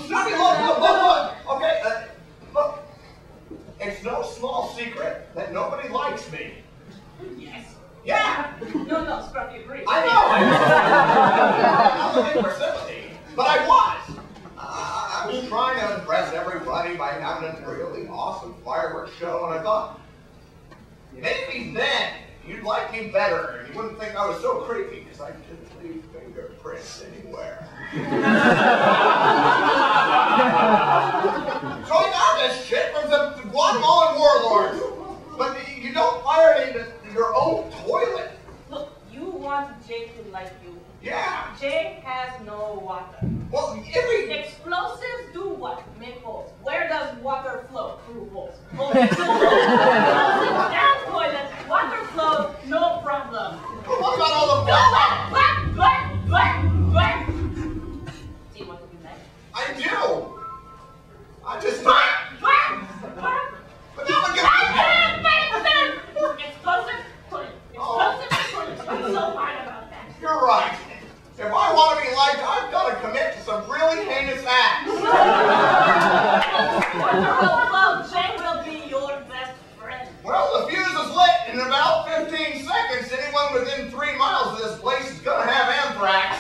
Scruffy, look. Okay, look. It's no small secret that nobody likes me. Yes. Yeah. No, Scruffy agrees. I know. I'm looking for sympathy, but I was. I was trying to impress everybody by having a really awesome fireworks show, and I thought, maybe then you'd like me better, and you wouldn't think I was so creepy, because I didn't leave fingerprints anywhere. So I got this shit from the Guatemalan warlords, but you don't fire it into your own toilet. Look, you want Jay to like you. Yeah. Jay has no water. Well, Explosives do what? Make holes. Where does water flow? Through holes. Down toilet, water flows, no problem. But what about all the Do you want to be mad? I do. I just But now I'm Explosive, put it. Explosive, put it. I'm so hard about that. You're right. If I want to be liked, I've got to commit to some really heinous acts. Well, Jay will be your best friend. Well, the fuse is lit. In about 15 seconds, anyone within 3 miles of this place is going to have anthrax.